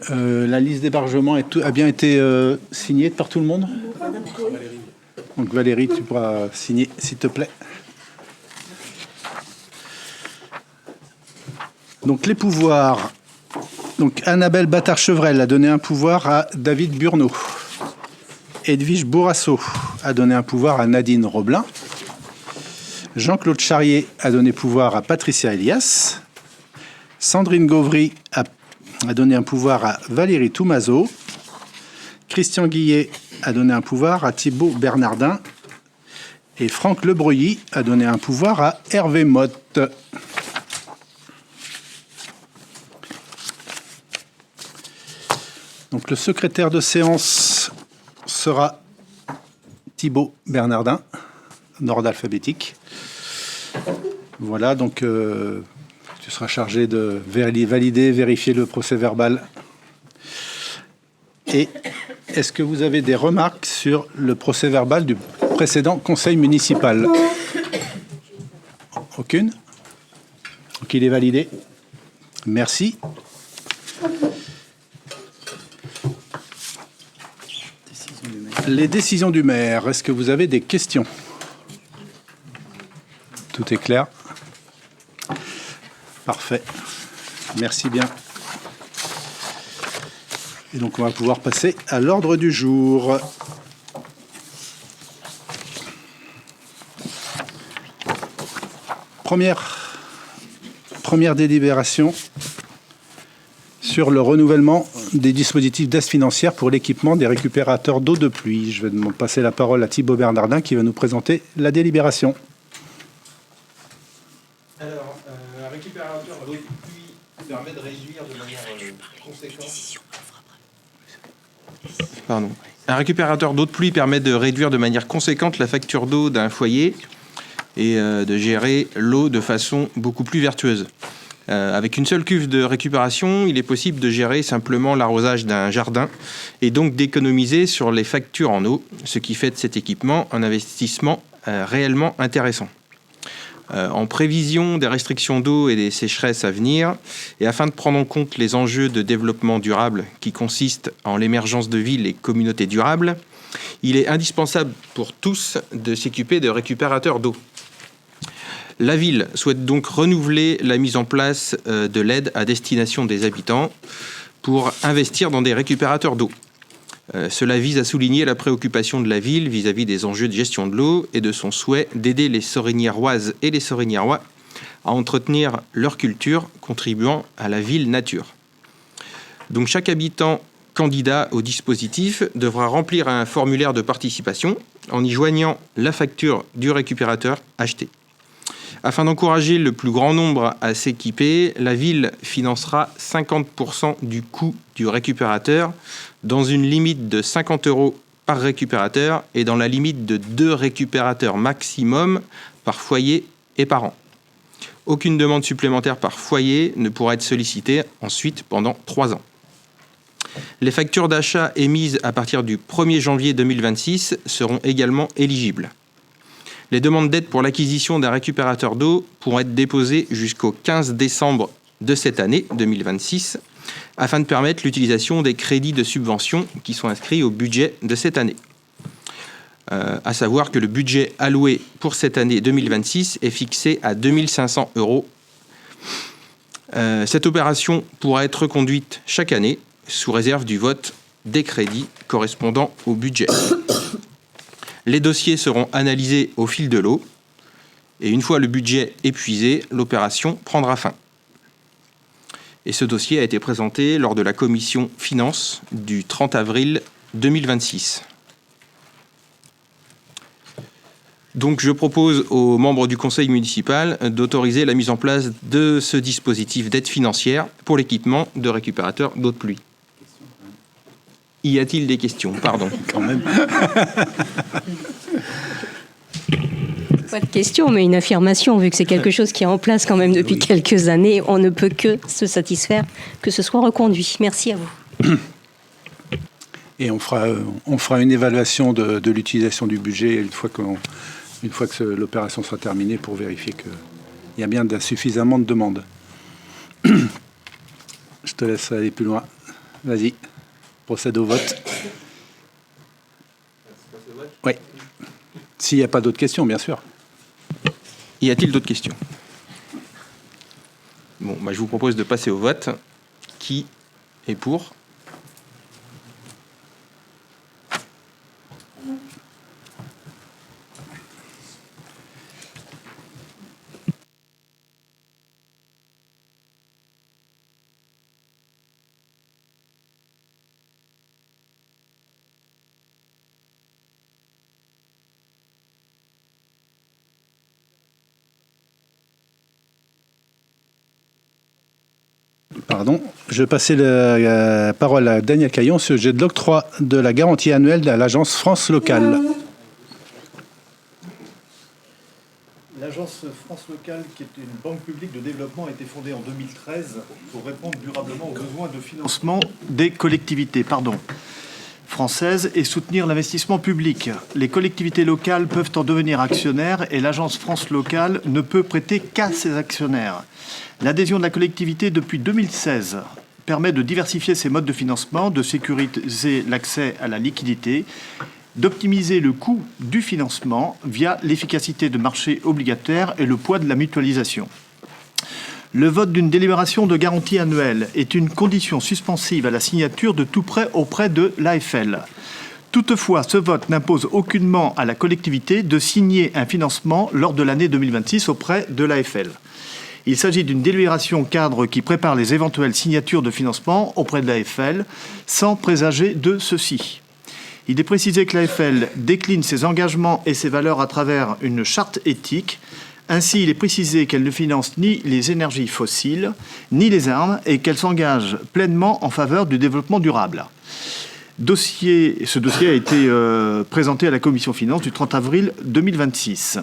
La liste d'hébergement a bien été signée par tout le monde. Donc Valérie, tu pourras signer, s'il te plaît. Donc les pouvoirs. Donc Annabelle Bâtard-Chevrel a donné un pouvoir à David Burneau. Edwige Bourrasso a donné un pouvoir à Nadine Roblin. Jean-Claude Charrier a donné pouvoir à Patricia Elias. Sandrine Gauvry a donné un pouvoir à Valérie Toumazeau. Christian Guillet a donné un pouvoir à Thibaut Bernardin. Et Franck Lebreuilly a donné un pouvoir à Hervé Motte. Donc le secrétaire de séance sera Thibaut Bernardin, d'ordre alphabétique. Voilà, donc tu seras chargé de valider, vérifier le procès-verbal. Et est-ce que vous avez des remarques sur le procès-verbal du précédent conseil municipal? Aucune? Donc il est validé. Merci. Les décisions du maire, est-ce que vous avez des questions? Tout est clair. Parfait. Merci bien. Et donc on va pouvoir passer à l'ordre du jour. Première délibération sur le renouvellement des dispositifs d'aide financière pour l'équipement des récupérateurs d'eau de pluie. Je vais passer la parole à Thibaut Bernardin qui va nous présenter la délibération. Alors, un récupérateur d'eau de pluie permet de réduire de manière conséquente. Un récupérateur d'eau de pluie permet de réduire de manière conséquente la facture d'eau d'un foyer et de gérer l'eau de façon beaucoup plus vertueuse. Avec une seule cuve de récupération, il est possible de gérer simplement l'arrosage d'un jardin et donc d'économiser sur les factures en eau, ce qui fait de cet équipement un investissement réellement intéressant. En prévision des restrictions d'eau et des sécheresses à venir, et afin de prendre en compte les enjeux de développement durable qui consistent en l'émergence de villes et communautés durables, il est indispensable pour tous de s'équiper de récupérateurs d'eau. La ville souhaite donc renouveler la mise en place de l'aide à destination des habitants pour investir dans des récupérateurs d'eau. Cela vise à souligner la préoccupation de la ville vis-à-vis des enjeux de gestion de l'eau et de son souhait d'aider les Sorigniéroises et les Sorigniérois à entretenir leur culture, contribuant à la ville nature. Donc chaque habitant candidat au dispositif devra remplir un formulaire de participation en y joignant la facture du récupérateur acheté. Afin d'encourager le plus grand nombre à s'équiper, la ville financera 50% du coût du récupérateur dans une limite de 50 € par récupérateur et dans la limite de 2 récupérateurs maximum par foyer et par an. Aucune demande supplémentaire par foyer ne pourra être sollicitée ensuite pendant 3 ans. Les factures d'achat émises à partir du 1er janvier 2026 seront également éligibles. Les demandes d'aide pour l'acquisition d'un récupérateur d'eau pourront être déposées jusqu'au 15 décembre de cette année 2026 afin de permettre l'utilisation des crédits de subvention qui sont inscrits au budget de cette année. À savoir que le budget alloué pour cette année 2026 est fixé à 2 500 €. Cette opération pourra être reconduite chaque année sous réserve du vote des crédits correspondant au budget. Les dossiers seront analysés au fil de l'eau et une fois le budget épuisé, l'opération prendra fin. Et ce dossier a été présenté lors de la commission finances du 30 avril 2026. Donc je propose aux membres du conseil municipal d'autoriser la mise en place de ce dispositif d'aide financière pour l'équipement de récupérateurs d'eau de pluie. Y a-t-il des questions? Pardon. Quand même. Pas de question, mais une affirmation, vu que c'est quelque chose qui est en place quand même depuis quelques années. On ne peut que se satisfaire que ce soit reconduit. Merci à vous. Et on fera une évaluation de l'utilisation du budget une fois que l'opération sera terminée pour vérifier qu'il y a bien suffisamment de demandes. Je te laisse aller plus loin. Vas-y, procède au vote. Oui. S'il n'y a pas d'autres questions, bien sûr. Y a-t-il d'autres questions? Bon, je vous propose de passer au vote. Qui est pour? Pardon. Je passais la parole à Daniel Caillon sur le sujet de l'octroi de la garantie annuelle à l'agence France Locale. L'agence France Locale, qui est une banque publique de développement, a été fondée en 2013 pour répondre durablement aux besoins de financement des collectivités françaises et soutenir l'investissement public. Les collectivités locales peuvent en devenir actionnaires et l'agence France Locale ne peut prêter qu'à ses actionnaires. L'adhésion de la collectivité depuis 2016 permet de diversifier ses modes de financement, de sécuriser l'accès à la liquidité, d'optimiser le coût du financement via l'efficacité de marché obligataire et le poids de la mutualisation. Le vote d'une délibération de garantie annuelle est une condition suspensive à la signature de tout prêt auprès de l'AFL. Toutefois, ce vote n'impose aucunement à la collectivité de signer un financement lors de l'année 2026 auprès de l'AFL. Il s'agit d'une délibération cadre qui prépare les éventuelles signatures de financement auprès de l'AFL sans présager de ceci. Il est précisé que l'AFL décline ses engagements et ses valeurs à travers une charte éthique. Ainsi, il est précisé qu'elle ne finance ni les énergies fossiles, ni les armes, et qu'elle s'engage pleinement en faveur du développement durable. Ce dossier a été présenté à la Commission Finances du 30 avril 2026.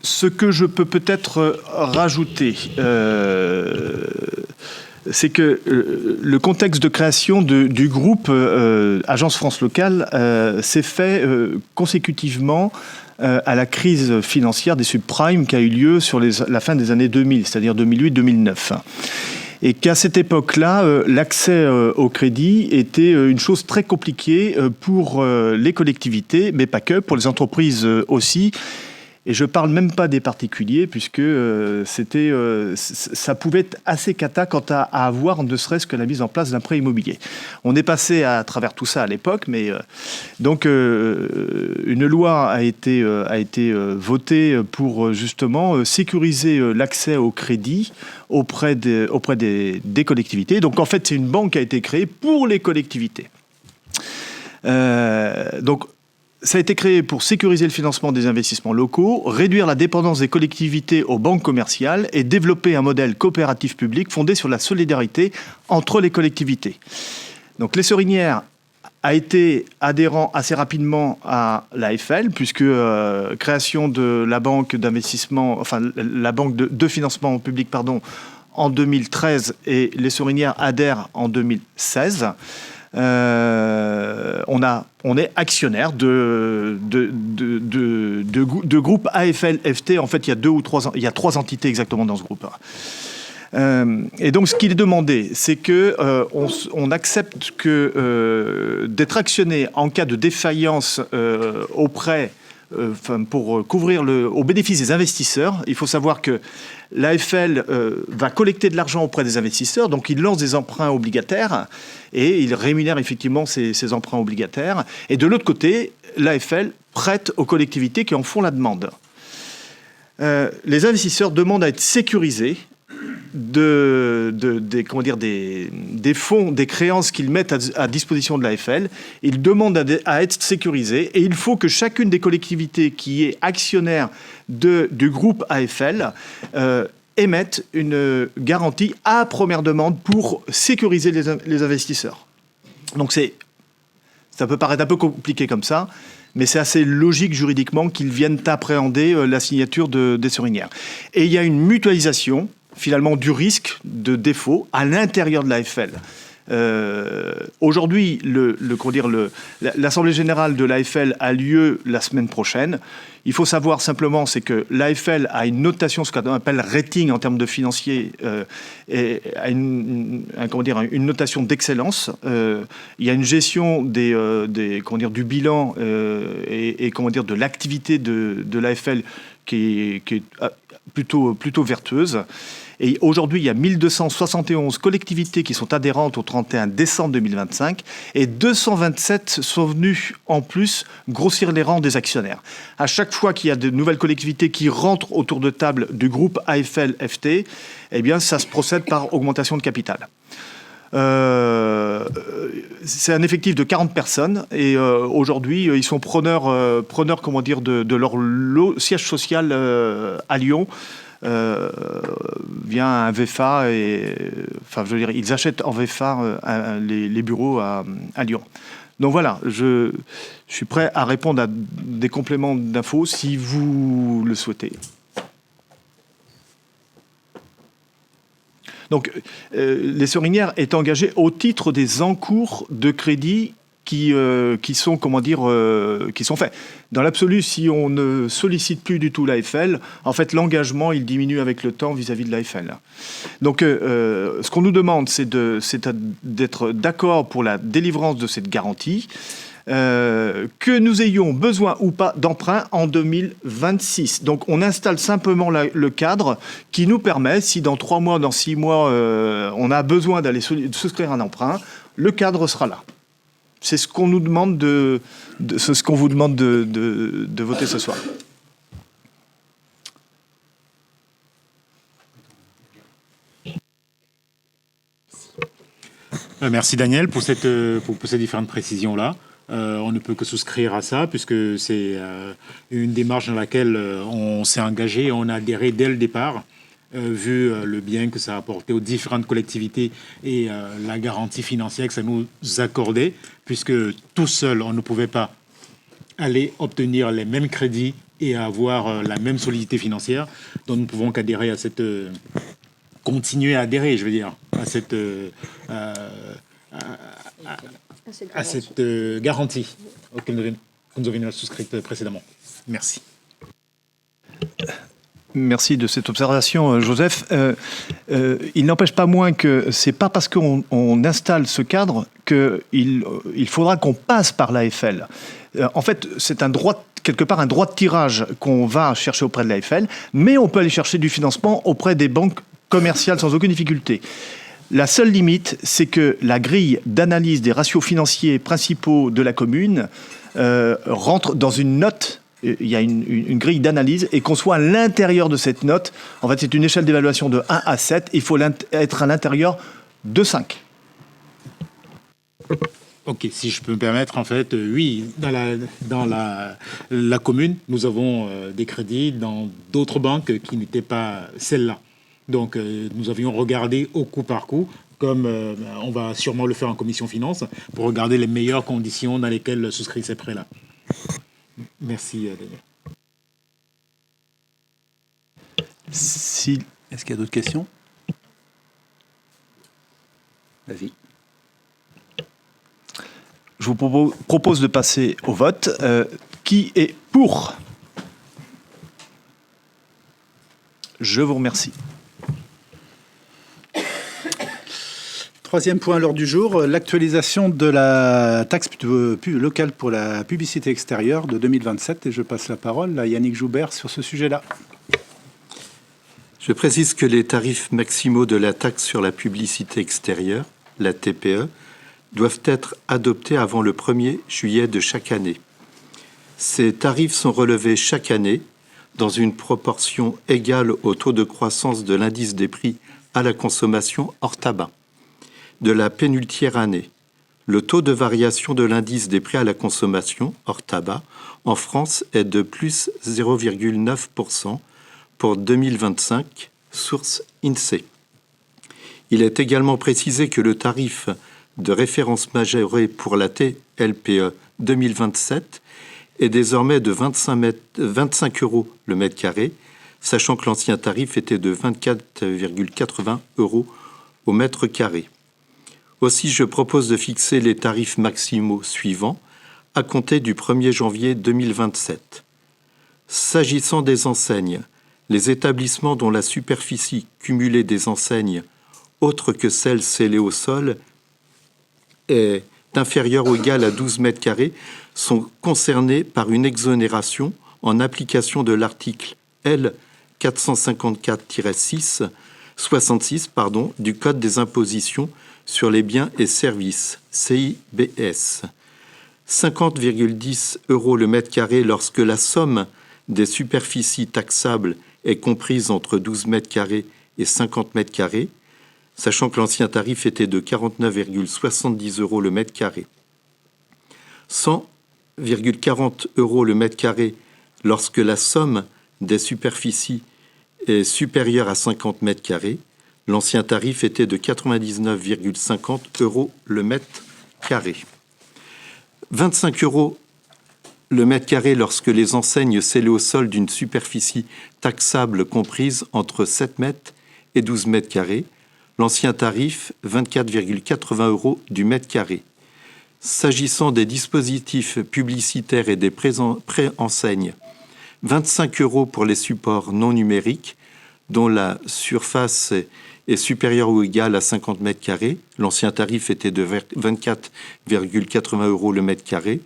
Ce que je peux peut-être rajouter, c'est que le contexte de création du groupe Agence France Locale s'est fait consécutivement à la crise financière des subprimes qui a eu lieu sur la fin des années 2000, c'est-à-dire 2008-2009. Et qu'à cette époque-là, l'accès au crédit était une chose très compliquée pour les collectivités, mais pas que, pour les entreprises aussi. Et je ne parle même pas des particuliers, puisque ça pouvait être assez cata quant à avoir ne serait-ce que la mise en place d'un prêt immobilier. On est passé à travers tout ça à l'époque, mais donc une loi a été votée pour justement sécuriser l'accès au crédit auprès des collectivités. Donc en fait, c'est une banque qui a été créée pour les collectivités. Donc, ça a été créé pour sécuriser le financement des investissements locaux, réduire la dépendance des collectivités aux banques commerciales et développer un modèle coopératif public fondé sur la solidarité entre les collectivités. Donc les Sorinières a été adhérent assez rapidement à l'AFL, puisque création de la banque d'investissement, enfin la banque de financement public, en 2013, et les Sorinières adhèrent en 2016. On est actionnaire de groupe AFL-FT. En fait, il y a trois entités exactement dans ce groupe. Et donc, ce qu'il est demandé, c'est qu'on accepte d'être actionné en cas de défaillance pour couvrir au bénéfice des investisseurs. Il faut savoir que l'AFL va collecter de l'argent auprès des investisseurs, donc il lance des emprunts obligataires et il rémunère effectivement ces emprunts obligataires. Et de l'autre côté, l'AFL prête aux collectivités qui en font la demande. Les investisseurs demandent à être sécurisés des fonds, des créances qu'ils mettent à disposition de l'AFL. Ils demandent à être sécurisés et il faut que chacune des collectivités qui est actionnaire du groupe AFL émette une garantie à première demande pour sécuriser les investisseurs. Donc ça peut paraître un peu compliqué comme ça, mais c'est assez logique juridiquement qu'ils viennent appréhender la signature des Sorinières. Et il y a une mutualisation finalement du risque de défaut à l'intérieur de l'AFL. Aujourd'hui, l'Assemblée générale de l'AFL a lieu la semaine prochaine. Il faut savoir simplement, c'est que l'AFL a une notation, ce qu'on appelle rating en termes de financier, et a une notation d'excellence. Il y a une gestion du bilan et de l'activité de l'AFL qui est plutôt vertueuse. Et aujourd'hui, il y a 1271 collectivités qui sont adhérentes au 31 décembre 2025 et 227 sont venues en plus grossir les rangs des actionnaires. À chaque fois qu'il y a de nouvelles collectivités qui rentrent autour de table du groupe AFL-FT, eh bien, ça se procède par augmentation de capital. C'est un effectif de 40 personnes et aujourd'hui, ils sont preneurs de leur siège social à Lyon. Via un VFA ils achètent en VFA les bureaux à Lyon. Donc voilà, je suis prêt à répondre à des compléments d'infos si vous le souhaitez. Donc, les Sorinières est engagé au titre des encours de crédit qui sont faits. Dans l'absolu, si on ne sollicite plus du tout l'AFL, en fait, l'engagement, il diminue avec le temps vis-à-vis de l'AFL. Donc, ce qu'on nous demande, c'est d'être d'accord pour la délivrance de cette garantie, que nous ayons besoin ou pas d'emprunt en 2026. Donc, on installe simplement le cadre qui nous permet, si dans 3 mois, dans 6 mois, on a besoin d'aller souscrire un emprunt, le cadre sera là. C'est ce qu'on nous demande ce qu'on vous demande de voter ce soir. Merci Daniel pour ces différentes précisions-là. On ne peut que souscrire à ça puisque c'est une démarche dans laquelle on s'est engagé et on a adhéré dès le départ. Vu le bien que ça a apporté aux différentes collectivités et la garantie financière que ça nous accordait, puisque tout seul, on ne pouvait pas aller obtenir les mêmes crédits et avoir la même solidité financière. Donc nous ne pouvons qu'adhérer à continuer à adhérer, je veux dire, à cette garantie que nous avions souscrite précédemment. Merci. Merci de cette observation, Joseph. Il n'empêche pas moins que c'est pas parce qu'on installe ce cadre qu'il faudra qu'on passe par l'AFL. En fait, c'est quelque part un droit de tirage qu'on va chercher auprès de l'AFL, mais on peut aller chercher du financement auprès des banques commerciales sans aucune difficulté. La seule limite, c'est que la grille d'analyse des ratios financiers principaux de la commune rentre dans une note. Il y a une grille d'analyse et qu'on soit à l'intérieur de cette note. En fait, c'est une échelle d'évaluation de 1 à 7. Il faut être à l'intérieur de 5. Ok, si je peux me permettre, en fait, oui, dans la commune, nous avons des crédits dans d'autres banques qui n'étaient pas celles-là. Donc, nous avions regardé au coup par coup, comme on va sûrement le faire en commission finance, pour regarder les meilleures conditions dans lesquelles souscrire ces prêts-là. Merci, Daniel. Est-ce qu'il y a d'autres questions? Vas-y. Je vous propose de passer au vote. Qui est pour? Je vous remercie. Troisième point à l'ordre du jour, l'actualisation de la taxe locale pour la publicité extérieure de 2027. Et je passe la parole à Yannick Joubert sur ce sujet-là. Je précise que les tarifs maximaux de la taxe sur la publicité extérieure, la TPE, doivent être adoptés avant le 1er juillet de chaque année. Ces tarifs sont relevés chaque année dans une proportion égale au taux de croissance de l'indice des prix à la consommation hors tabac. De la pénultière année, le taux de variation de l'indice des prix à la consommation hors tabac en France est de plus 0,9% pour 2025, source INSEE. Il est également précisé que le tarif de référence majoré pour la TLPE 2027 est désormais de 25 € le mètre carré, sachant que l'ancien tarif était de 24,80 € au mètre carré. Aussi, je propose de fixer les tarifs maximaux suivants à compter du 1er janvier 2027. S'agissant des enseignes, les établissements dont la superficie cumulée des enseignes, autre que celle scellée au sol, est inférieure ou égale à 12 mètres carrés, sont concernés par une exonération en application de l'article L. 454-66 du Code des impositions sur les biens et services, CIBS. 50,10 € le mètre carré lorsque la somme des superficies taxables est comprise entre 12 mètres carrés et 50 mètres carrés, sachant que l'ancien tarif était de 49,70 € le mètre carré. 100,40 € le mètre carré lorsque la somme des superficies est supérieure à 50 mètres carrés. L'ancien tarif était de 99,50 € le mètre carré. 25 € le mètre carré lorsque les enseignes scellées au sol d'une superficie taxable comprise entre 7 mètres et 12 mètres carrés. L'ancien tarif, 24,80 € du mètre carré. S'agissant des dispositifs publicitaires et des préenseignes, 25 € pour les supports non numériques, dont la surface est supérieure ou égale à 50 mètres carrés. L'ancien tarif était de 24,80 € le mètre carré.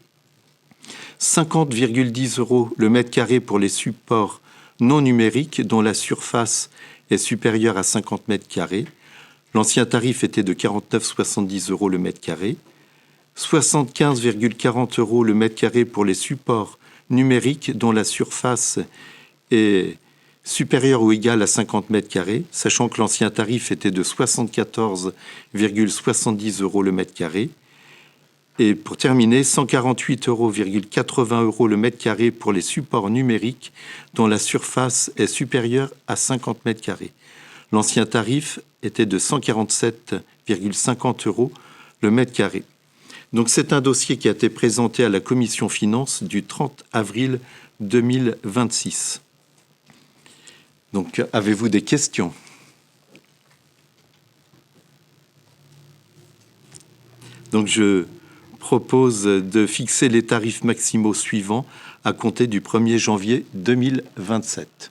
50,10 € le mètre carré pour les supports non numériques, dont la surface est supérieure à 50 mètres carrés. L'ancien tarif était de 49,70 € le mètre carré. 75,40 € le mètre carré pour les supports numériques dont la surface est supérieure ou égale à 50 mètres carrés, sachant que l'ancien tarif était de 74,70 € le mètre carré. Et pour terminer, 148,80 € le mètre carré pour les supports numériques dont la surface est supérieure à 50 mètres carrés. L'ancien tarif était de 147,50 € le mètre carré. Donc c'est un dossier qui a été présenté à la Commission Finances du 30 avril 2026. Donc avez-vous des questions ? Donc je propose de fixer les tarifs maximaux suivants à compter du 1er janvier 2027.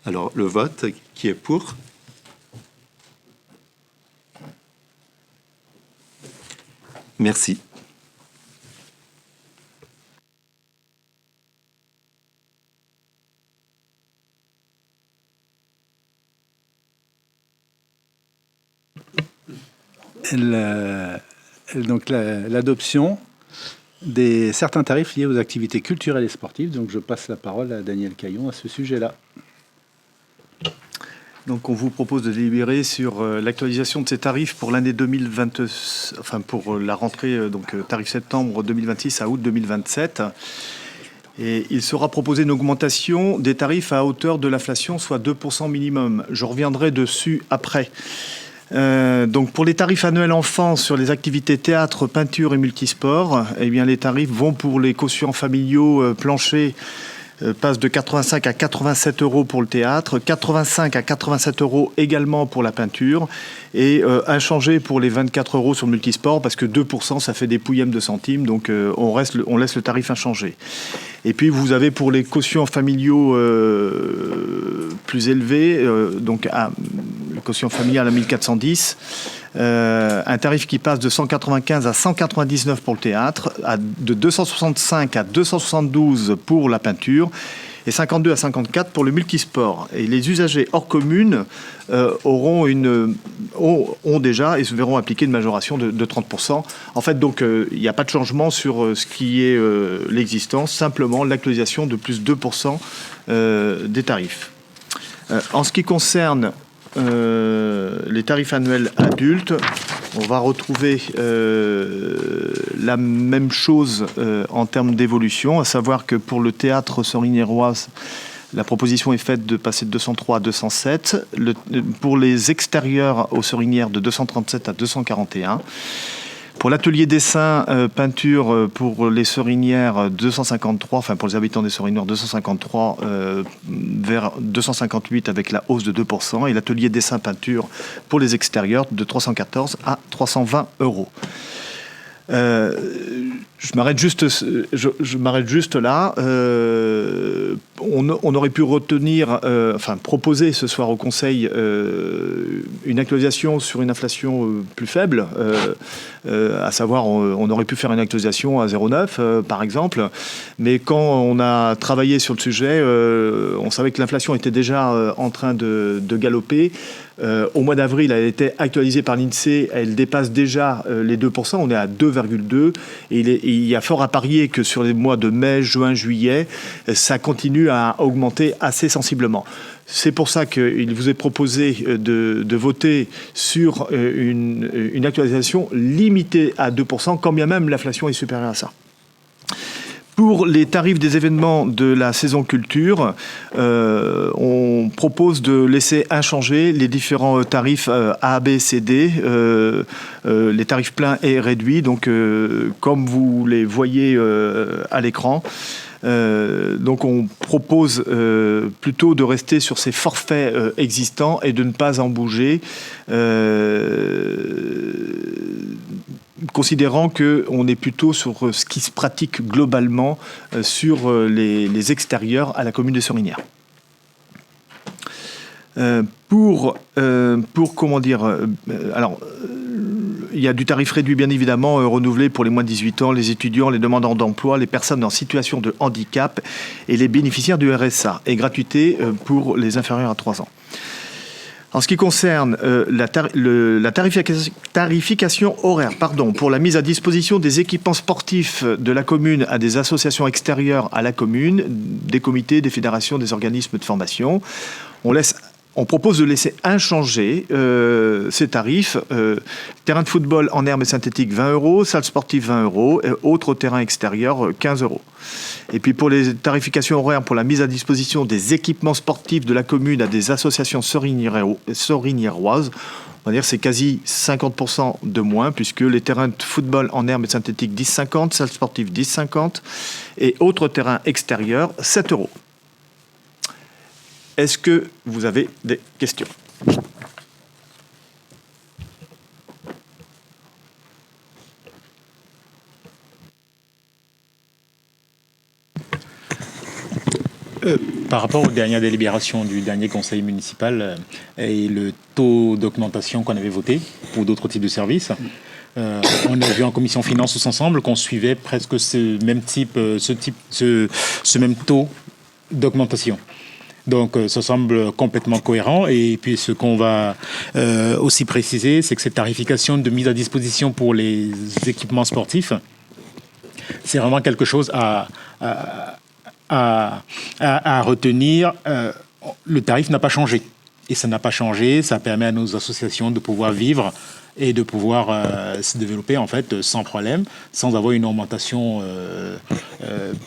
Alors, le vote, qui est pour ? Merci. Donc l'adoption des certains tarifs liés aux activités culturelles et sportives. Donc je passe la parole à Daniel Caillon à ce sujet-là. Donc on vous propose de délibérer sur l'actualisation de ces tarifs pour l'année 2020, enfin pour la rentrée donc tarif septembre 2026 à août 2027. Et il sera proposé une augmentation des tarifs à hauteur de l'inflation, soit 2% minimum. Je reviendrai dessus après. Donc pour les tarifs annuels enfants sur les activités théâtre, peinture et multisport, eh bien les tarifs vont pour les quotients familiaux planchers passe de 85 à 87 € pour le théâtre, 85 à 87 € également pour la peinture et inchangé pour les 24 € sur le multisport parce que 2% ça fait des pouillèmes de centimes, donc on laisse le tarif inchangé. Et puis vous avez pour les quotients familiaux plus élevés, donc le quotient familial à 1410, un tarif qui passe de 195 à 199 pour le théâtre, de 265 à 272 pour la peinture et 52 à 54 pour le multisport. Et les usagers hors commune ont déjà et se verront appliquer une majoration de 30%. En fait, donc, il n'y a pas de changement sur ce qui est l'existence, simplement l'actualisation de plus 2% des tarifs. En ce qui concerne les tarifs annuels adultes, on va retrouver la même chose en termes d'évolution, à savoir que pour le théâtre Sorigny-Roise, la proposition est faite de passer de 203 à 207, pour les extérieurs aux Sorinières de 237 à 241. Pour l'atelier dessin, peinture pour les Sorinières, 253, enfin pour les habitants des Sorinières, 253 vers 258 avec la hausse de 2%. Et l'atelier dessin, peinture pour les extérieurs, de 314 à 320 €. Je m'arrête juste là. On aurait pu retenir, proposer ce soir au Conseil une actualisation sur une inflation plus faible, à savoir on aurait pu faire une actualisation à 0,9 par exemple, mais quand on a travaillé sur le sujet, on savait que l'inflation était déjà en train de galoper. Au mois d'avril, elle a été actualisée par l'INSEE, elle dépasse déjà les 2%, on est à 2,2%, et il y a fort à parier que sur les mois de mai, juin, juillet, ça continue à augmenter assez sensiblement. C'est pour ça qu'il vous est proposé de voter sur une actualisation limitée à 2%, quand bien même l'inflation est supérieure à ça. Pour les tarifs des événements de la saison culture, on propose de laisser inchangés les différents tarifs A, B, C, D, les tarifs pleins et réduits, donc comme vous les voyez à l'écran. Donc on propose plutôt de rester sur ces forfaits existants et de ne pas en bouger, considérant qu'on est plutôt sur ce qui se pratique globalement sur les extérieurs à la commune de Sorinières. Il y a du tarif réduit, bien évidemment, renouvelé pour les moins de 18 ans, les étudiants, les demandeurs d'emploi, les personnes en situation de handicap et les bénéficiaires du RSA, et gratuité pour les inférieurs à 3 ans. En ce qui concerne la tarification horaire pour la mise à disposition des équipements sportifs de la commune à des associations extérieures à la commune, des comités, des fédérations, des organismes de formation, on propose de laisser inchangés ces tarifs. Terrain de football en herbe et synthétique, 20 €, salle sportive, 20 €, et autres terrains extérieurs, 15 €. Et puis pour les tarifications horaires pour la mise à disposition des équipements sportifs de la commune à des associations soriniéroises, on va dire c'est quasi 50% de moins, puisque les terrains de football en herbe et synthétique, 10,50 €, salle sportive, 10,50 € et autres terrains extérieurs, 7 €. Est-ce que vous avez des questions ? Par rapport aux dernières délibérations du dernier conseil municipal et le taux d'augmentation qu'on avait voté pour d'autres types de services, on a vu en commission finances tous ensemble qu'on suivait presque ce même taux d'augmentation. Donc ça semble complètement cohérent. Et puis ce qu'on va aussi préciser, c'est que cette tarification de mise à disposition pour les équipements sportifs, c'est vraiment quelque chose à retenir. Le tarif n'a pas changé. Et ça n'a pas changé. Ça permet à nos associations de pouvoir vivre et de pouvoir se développer en fait sans problème, sans avoir une augmentation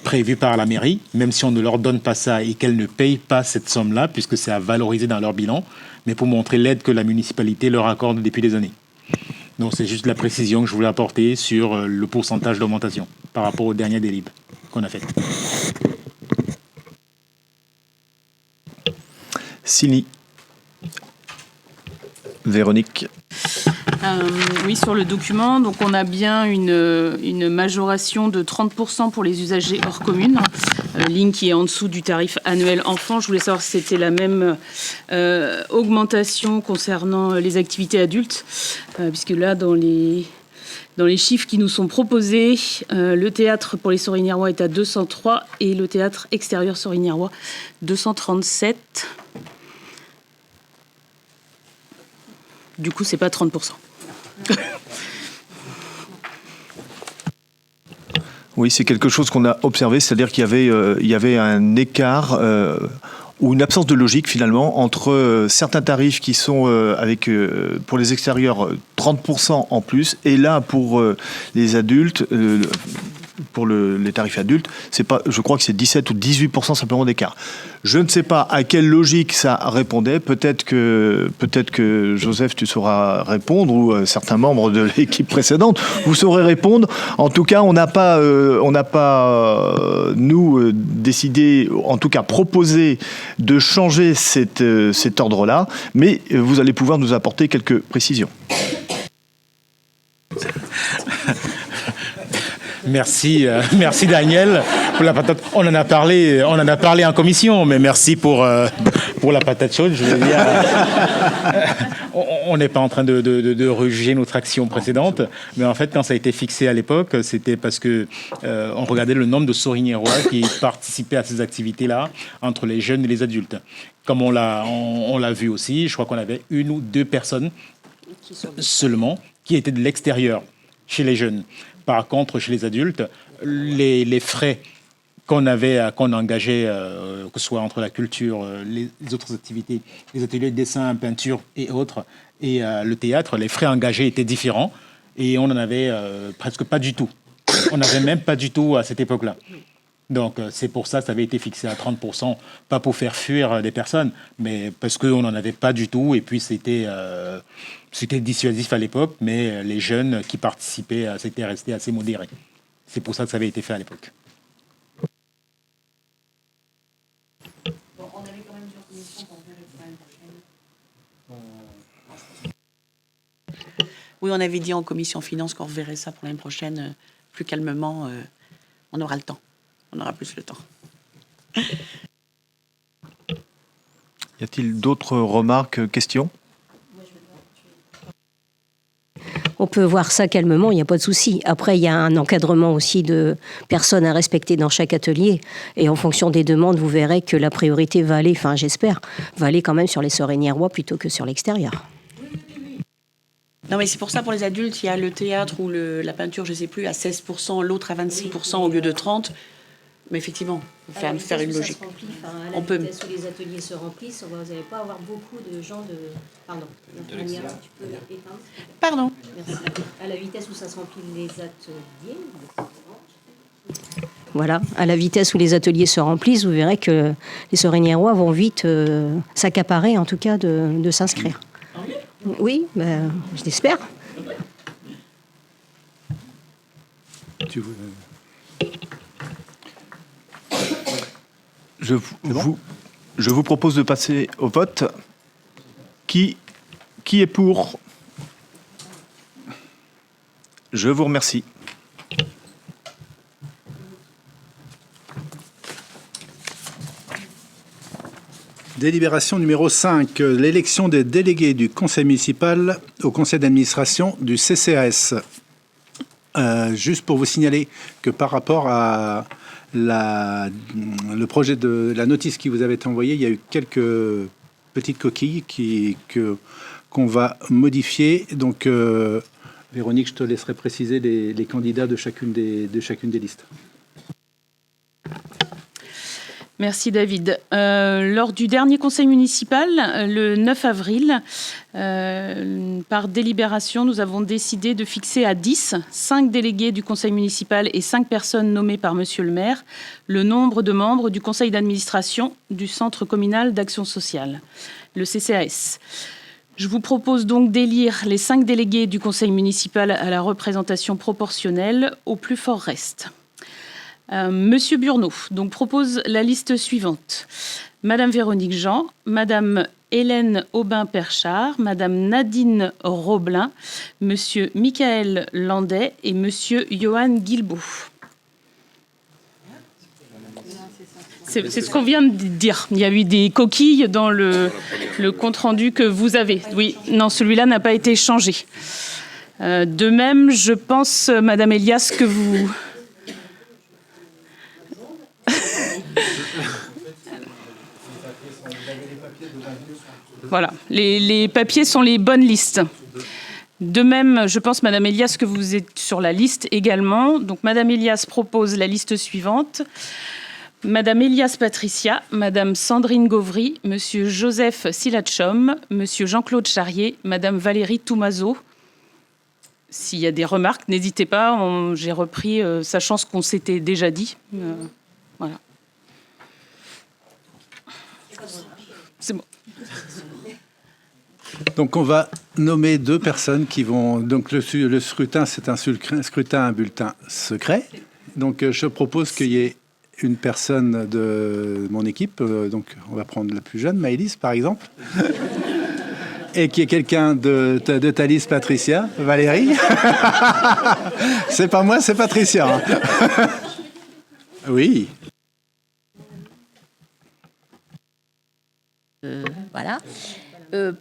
prévue par la mairie, même si on ne leur donne pas ça et qu'elles ne payent pas cette somme-là, puisque c'est à valoriser dans leur bilan, mais pour montrer l'aide que la municipalité leur accorde depuis des années. Donc c'est juste la précision que je voulais apporter sur le pourcentage d'augmentation par rapport au dernier délib qu'on a fait. Sylvie. Véronique. Oui, sur le document, donc on a bien une majoration de 30% pour les usagers hors commune, ligne qui est en dessous du tarif annuel enfant. Je voulais savoir si c'était la même augmentation concernant les activités adultes, puisque là, dans les chiffres qui nous sont proposés, le théâtre pour les Soriniérois est à 203 et le théâtre extérieur Soriniérois 237. Du coup, c'est pas 30%. Oui, c'est quelque chose qu'on a observé, c'est-à-dire qu'il y avait un écart ou une absence de logique finalement entre certains tarifs qui sont avec pour les extérieurs 30% en plus, et là pour les adultes, pour les tarifs adultes, c'est pas, je crois que c'est 17 ou 18% simplement d'écart. Je ne sais pas à quelle logique ça répondait. Peut-être que Joseph, tu sauras répondre, ou certains membres de l'équipe précédente, vous saurez répondre. En tout cas, on n'a pas nous, décidé, en tout cas proposé de changer cet ordre-là, mais vous allez pouvoir nous apporter quelques précisions. Merci Daniel pour la patate. On en a parlé en commission, mais merci pour la patate chaude. Je veux dire, on n'est pas en train de rejuger notre action précédente, mais en fait, quand ça a été fixé à l'époque, c'était parce que on regardait le nombre de Sorignérois qui participaient à ces activités-là entre les jeunes et les adultes. Comme on l'a vu aussi, je crois qu'on avait 1 ou 2 personnes seulement qui étaient de l'extérieur chez les jeunes. Par contre, chez les adultes, les frais qu'on engageait, que ce soit entre la culture, les autres activités, les ateliers de dessin, peinture et autres, et le théâtre, les frais engagés étaient différents et on n'en avait presque pas du tout. On n'avait même pas du tout à cette époque-là. Donc c'est pour ça que ça avait été fixé à 30%, pas pour faire fuir des personnes, mais parce qu'on n'en avait pas du tout, et puis c'était dissuasif à l'époque, mais les jeunes qui participaient, c'était resté assez modéré. C'est pour ça que ça avait été fait à l'époque. Bon, on avait quand même dit en commission qu'on verrait pour l'année prochaine. Oui, on avait dit en commission finance qu'on reverrait ça pour l'année prochaine, plus calmement. On aura le temps. On aura plus le temps. Y a-t-il d'autres remarques, questions ? On peut voir ça calmement, il n'y a pas de souci. Après, il y a un encadrement aussi de personnes à respecter dans chaque atelier. Et en fonction des demandes, vous verrez que la priorité va aller, enfin j'espère, va aller quand même sur les Sorignérois plutôt que sur l'extérieur. Non, mais c'est pour ça, pour les adultes, il y a le théâtre ou la peinture, je ne sais plus, à 16%, l'autre à 26% au lieu de 30%. Mais effectivement, il faut faire une logique. On peut. À la vitesse où les ateliers se remplissent, vous n'allez pas avoir beaucoup de gens de... Pardon. Tu peux éteindre ? Pardon. Merci. À la vitesse où ça se remplit les ateliers... Voilà, à la vitesse où les ateliers se remplissent, vous verrez que les Sorignérois vont vite s'accaparer, en tout cas, de s'inscrire. Oui, ben, je l'espère. Je vous propose de passer au vote. Qui est pour ? Je vous remercie. Délibération numéro 5, l'élection des délégués du conseil municipal au conseil d'administration du CCAS. Juste pour vous signaler que par rapport à le projet de la notice qui vous avait été envoyée, il y a eu quelques petites coquilles qu'on va modifier. Donc, Véronique, je te laisserai préciser les candidats de chacune des listes. Merci David. Lors du dernier conseil municipal, le 9 avril, par délibération, nous avons décidé de fixer à 10, 5 délégués du conseil municipal et 5 personnes nommées par monsieur le maire, le nombre de membres du conseil d'administration du centre communal d'action sociale, le CCAS. Je vous propose donc d'élire les 5 délégués du conseil municipal à la représentation proportionnelle au plus fort reste. Monsieur Burneau donc propose la liste suivante. Madame Véronique Jean, Madame Hélène Aubin-Perchard, Madame Nadine Roblin, Monsieur Michael Landais et Monsieur Johan Guilbault. C'est ce qu'on vient de dire. Il y a eu des coquilles dans le compte-rendu que vous avez. Oui, non, celui-là n'a pas été changé. De même, je pense, Madame Elias, que vous... Voilà, les papiers sont les bonnes listes. De même, je pense, Madame Elias, que vous êtes sur la liste également. Donc, Madame Elias propose la liste suivante. Madame Elias Patricia, Madame Sandrine Gauvry, Monsieur Joseph Silachom, Monsieur Jean-Claude Charrier, Madame Valérie Toumazeau. s'il y a des remarques, n'hésitez pas. J'ai repris, sachant ce qu'on s'était déjà dit. Voilà. C'est bon. Donc on va nommer 2 personnes qui vont... Donc le scrutin, c'est un scrutin à bulletin secret. Donc je propose qu'il y ait une personne de mon équipe, donc on va prendre la plus jeune, Maëlys par exemple, et qu'il y ait quelqu'un de ta liste, Patricia, Valérie. C'est pas moi, c'est Patricia. Hein. Oui. Voilà.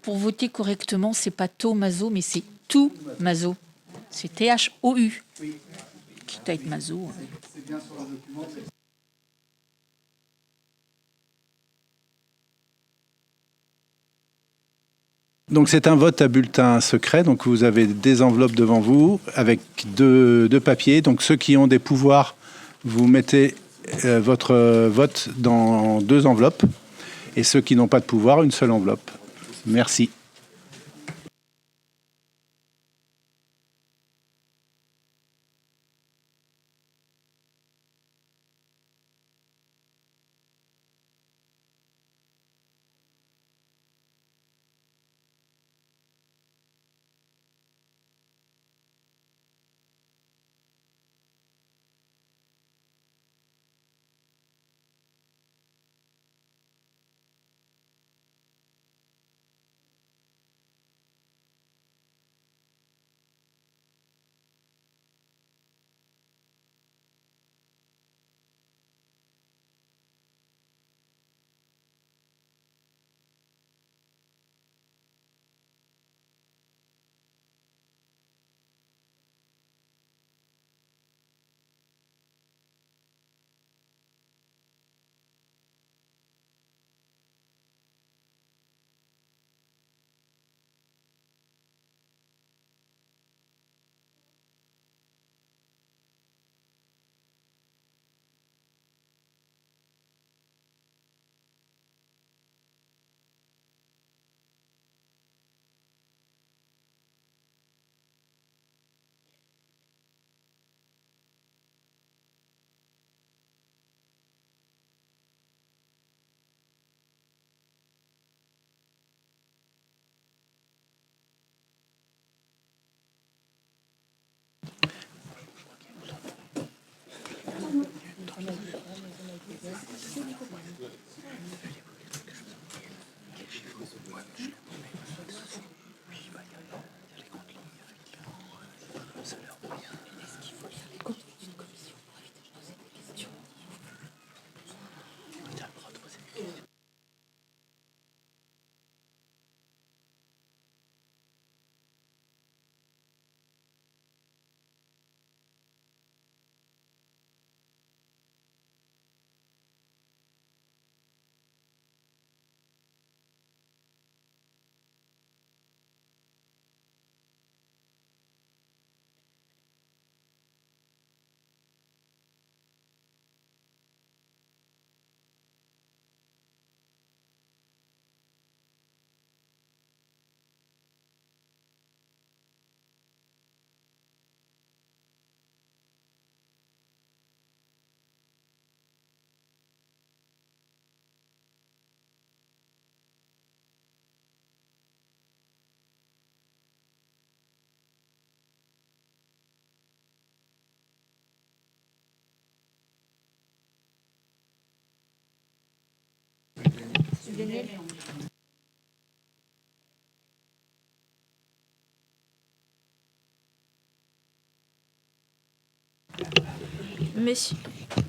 Pour voter correctement, c'est pas Thomaso, mais c'est Toumaso. C'est T-H-O-U. Quitte à être Mazo. Donc c'est un vote à bulletin secret. Donc vous avez des enveloppes devant vous avec deux papiers. Donc ceux qui ont des pouvoirs, vous mettez votre vote dans 2 enveloppes. Et ceux qui n'ont pas de pouvoir, une seule enveloppe. Merci.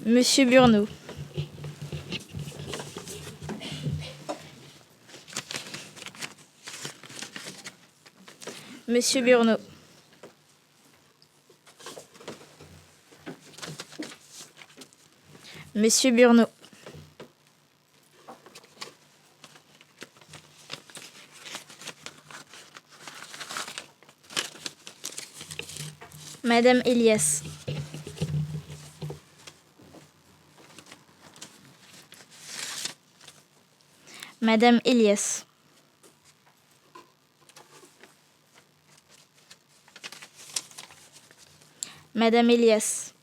Monsieur Burneau. Monsieur Burneau. Monsieur Burneau. Madame Elias. Madame Elias. Madame Elias.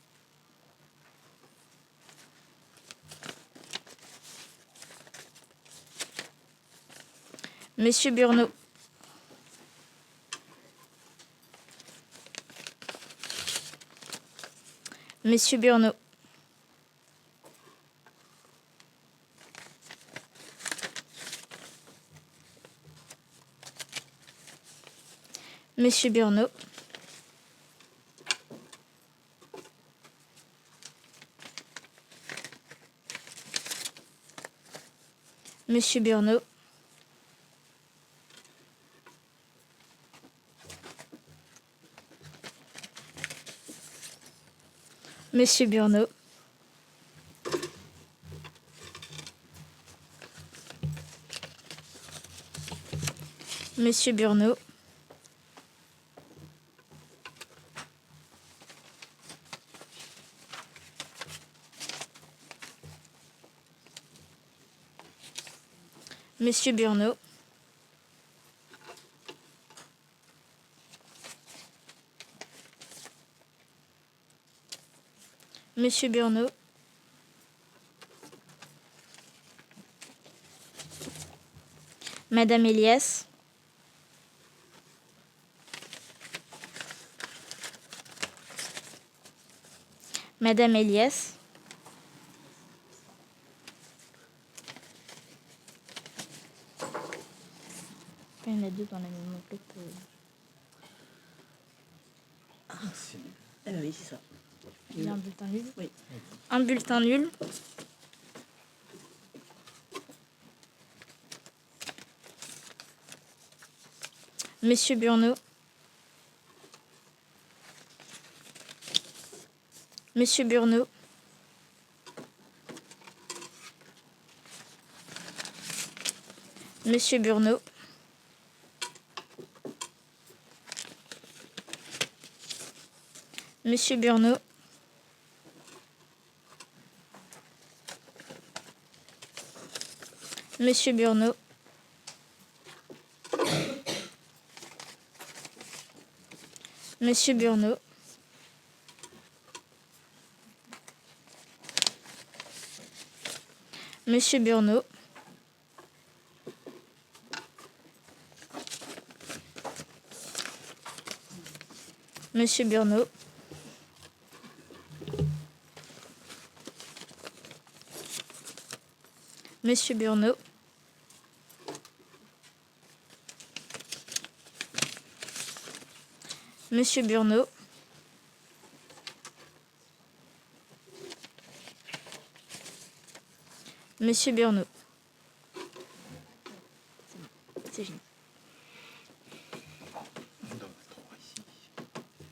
Monsieur Burneau. Monsieur Burneau. Monsieur Burneau. Monsieur Burneau. Monsieur Burneau. Monsieur Burneau. Monsieur Burneau. Monsieur Burneau. Madame Elias. Madame Elias. Il y en a deux dans la même enveloppe. Oui, c'est ça. Il y a un bulletin nul. Oui. Un bulletin nul. Monsieur Burneau. Monsieur Burneau. Monsieur Burneau. Monsieur Burneau. Monsieur Burneau. Monsieur Burneau. Monsieur Burneau. Monsieur Burneau. Monsieur Burneau. Monsieur Burneau. Monsieur Burneau. C'est fini.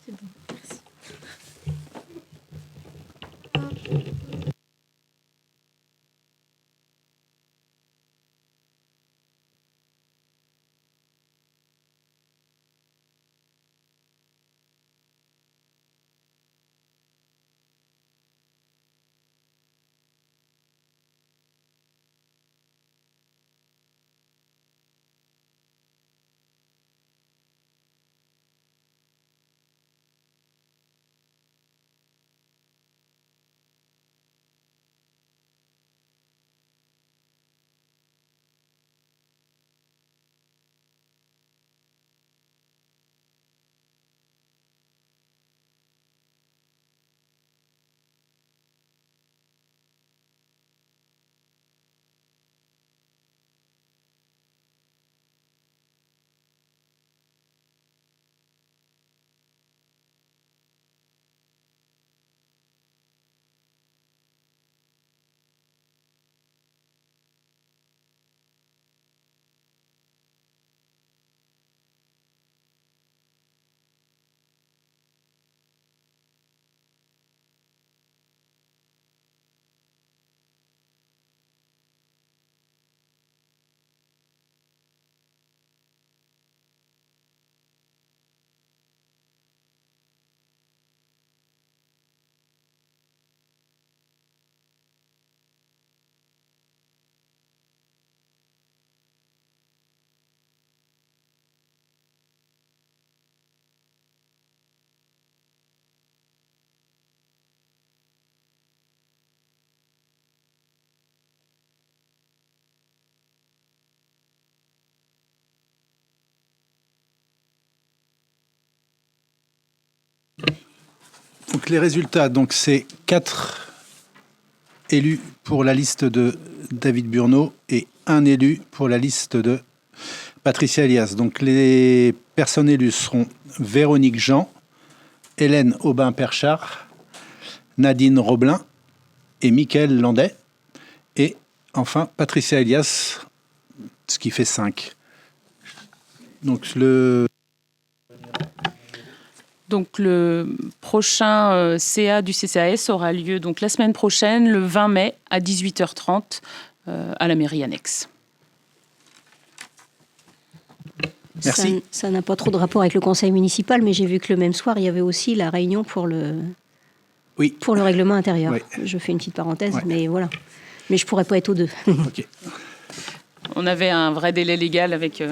C'est bon, merci. Donc les résultats, donc c'est 4 élus pour la liste de David Burneau et 1 élu pour la liste de Patricia Elias. Donc les personnes élues seront Véronique Jean, Hélène Aubin-Perchard, Nadine Roblin et Mickaël Landais. Et enfin Patricia Elias, ce qui fait 5. Donc le prochain CA du CCAS aura lieu donc la semaine prochaine, le 20 mai à 18h30 à la mairie annexe. Merci. Ça n'a pas trop de rapport avec le conseil municipal, mais j'ai vu que le même soir, il y avait aussi la réunion pour le règlement intérieur. Oui. Je fais une petite parenthèse, Ouais. mais voilà. Mais je pourrais pas être aux deux. Ok. On avait un vrai délai légal avec...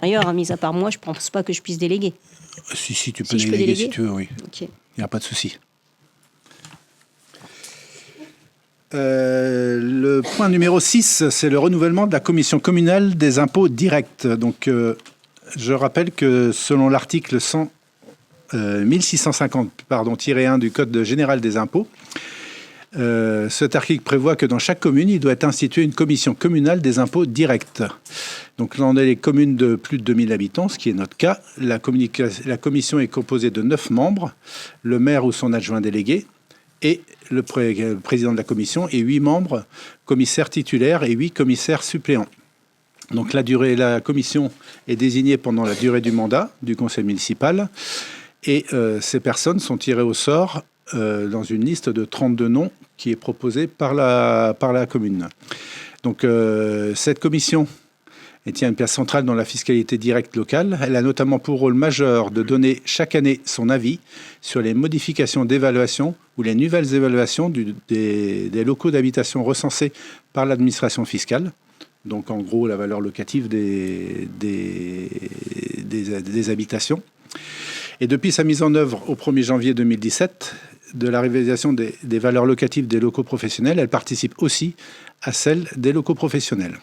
D'ailleurs, mis à part moi, je pense pas que je puisse déléguer. Si tu peux Si je peux déléguer déléguer si tu veux, oui. Ok. Il n'y a pas de souci. Le point numéro 6, c'est le renouvellement de la commission communale des impôts directs. Donc, je rappelle que selon l'article 1650-1 du Code général des impôts, cet article prévoit que dans chaque commune, il doit être institué une commission communale des impôts directs. Donc, dans les communes de plus de 2000 habitants, ce qui est notre cas, la commission est composée de 9 membres, le maire ou son adjoint délégué, et le président de la commission, et 8 membres, commissaires titulaires et 8 commissaires suppléants. Donc la commission est désignée pendant la durée du mandat du conseil municipal, et ces personnes sont tirées au sort dans une liste de 32 noms qui est proposée par la commune. Donc cette commission tient une place centrale dans la fiscalité directe locale. Elle a notamment pour rôle majeur de donner chaque année son avis sur les modifications d'évaluation ou les nouvelles évaluations des locaux d'habitation recensés par l'administration fiscale. Donc en gros la valeur locative des habitations. Et depuis sa mise en œuvre au 1er janvier 2017, de la réalisation des valeurs locatives des locaux professionnels, elle participe aussi à celle des locaux professionnels.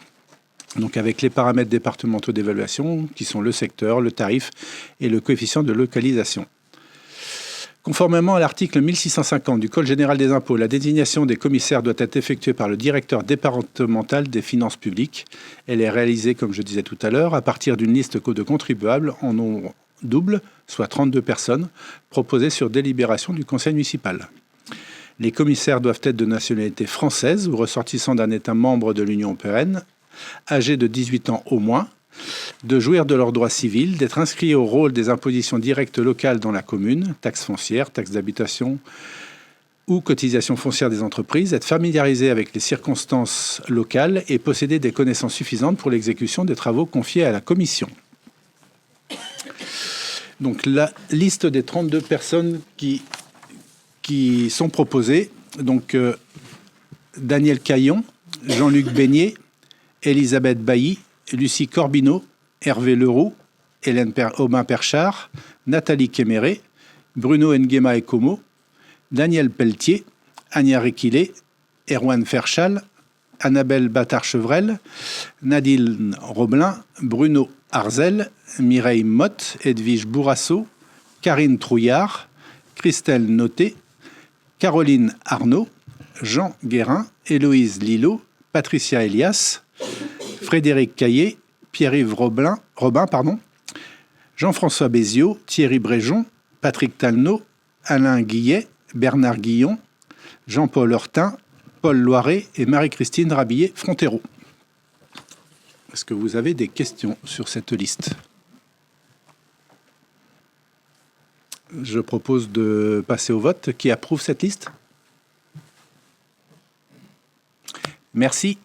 Donc avec les paramètres départementaux d'évaluation, qui sont le secteur, le tarif et le coefficient de localisation. Conformément à l'article 1650 du Code général des impôts, la désignation des commissaires doit être effectuée par le directeur départemental des finances publiques. Elle est réalisée, comme je disais tout à l'heure, à partir d'une liste de contribuables en nombre double, soit 32 personnes, proposées sur délibération du conseil municipal. Les commissaires doivent être de nationalité française ou ressortissants d'un État membre de l'Union européenne, âgés de 18 ans au moins, de jouir de leurs droits civils, d'être inscrits au rôle des impositions directes locales dans la commune, taxes foncières, taxes d'habitation ou cotisations foncières des entreprises, être familiarisés avec les circonstances locales et posséder des connaissances suffisantes pour l'exécution des travaux confiés à la commission. Donc la liste des 32 personnes qui sont proposées, donc Daniel Caillon, Jean-Luc Beignet, Elisabeth Bailly, Lucie Corbineau, Hervé Leroux, Hélène Aubin-Perchard, Nathalie Kéméré, Bruno Nguema Ekomo, Daniel Pelletier, Ania Requilé, Erwan Ferchal, Annabelle Batard-Chevrel, Nadine Roblin, Bruno Arzel, Mireille Motte, Edwige Bourrasso, Karine Trouillard, Christelle Noté, Caroline Arnaud, Jean Guérin, Héloïse Lillo, Patricia Elias, Frédéric Caillé, Pierre-Yves Robin, Jean-François Béziot, Thierry Bréjon, Patrick Talneau, Alain Guillet, Bernard Guillon, Jean-Paul Hortin, Paul Loiret et Marie-Christine Rabillet-Frontero. Est-ce que vous avez des questions sur cette liste ? Je propose de passer au vote. Qui approuve cette liste ? Merci.